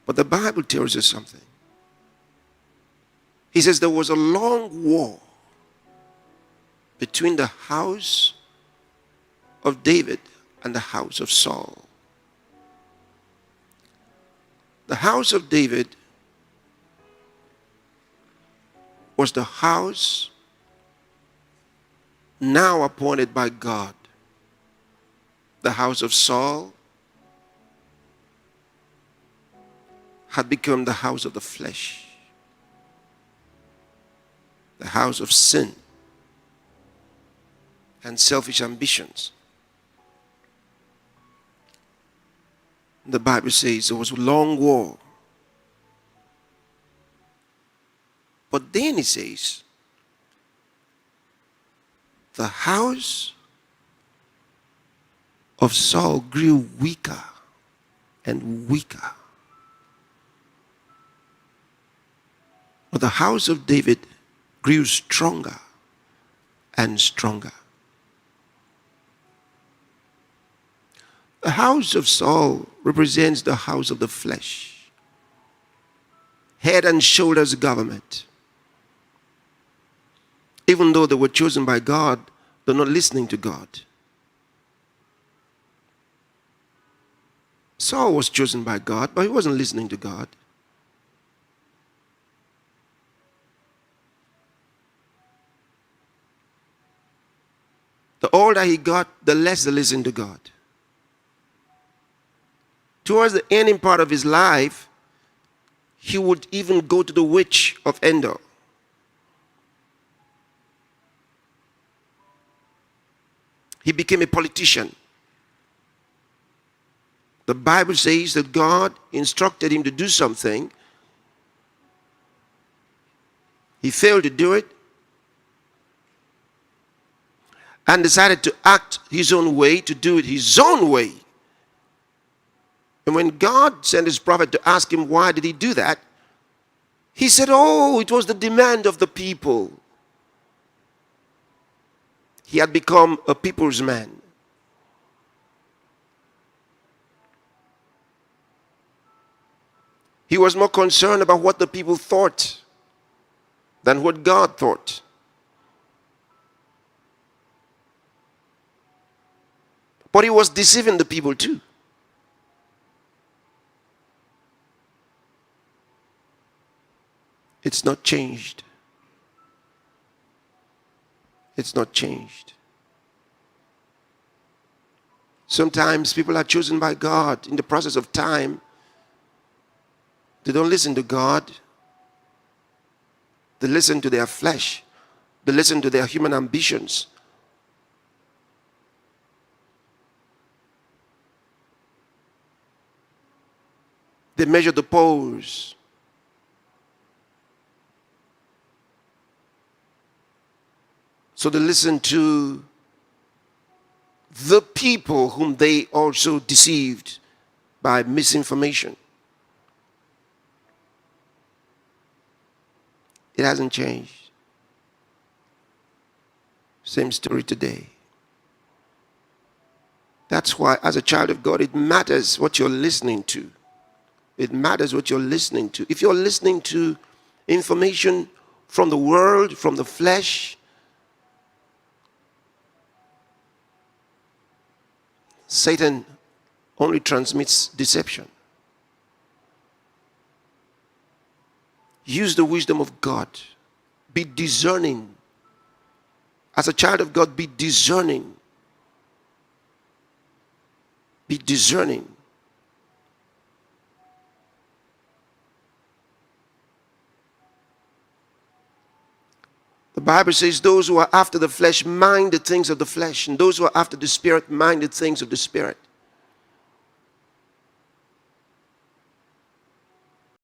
But the Bible tells us something. He says there was a long war between the house of David and the house of Saul. The house of David was the house now appointed by God. The house of Saul had become the house of the flesh, the house of sin and selfish ambitions. The Bible says there was a long war. But then it says, the house of Saul grew weaker and weaker. But the house of David grew stronger and stronger. The house of Saul represents the house of the flesh, head and shoulders government. Even though they were chosen by God, they're not listening to God. Saul was chosen by God, but he wasn't listening to God. The older he got, the less he listened to God. Towards the ending part of his life, he would even go to the witch of Endor. He became a politician. The Bible says that God instructed him to do something. He failed to do it and decided to act his own way, to do it his own way. And when God sent his prophet to ask him why did he do that, he said, oh, it was the demand of the people. He had become a people's man. He was more concerned about what the people thought than what God thought. But he was deceiving the people too. It's not changed. It's not changed. Sometimes people are chosen by God in the process of time. They don't listen to God. They listen to their flesh. They listen to their human ambitions. They measure the polls. So they listen to the people whom they also deceived by misinformation. It hasn't changed. Same story today. That's why, as a child of God, it matters what you're listening to. It matters what you're listening to. If you're listening to information from the world, from the flesh, Satan only transmits deception. Use the wisdom of God. Be discerning. As a child of God, be discerning. Be discerning. The Bible says those who are after the flesh mind the things of the flesh, and those who are after the Spirit mind the things of the Spirit.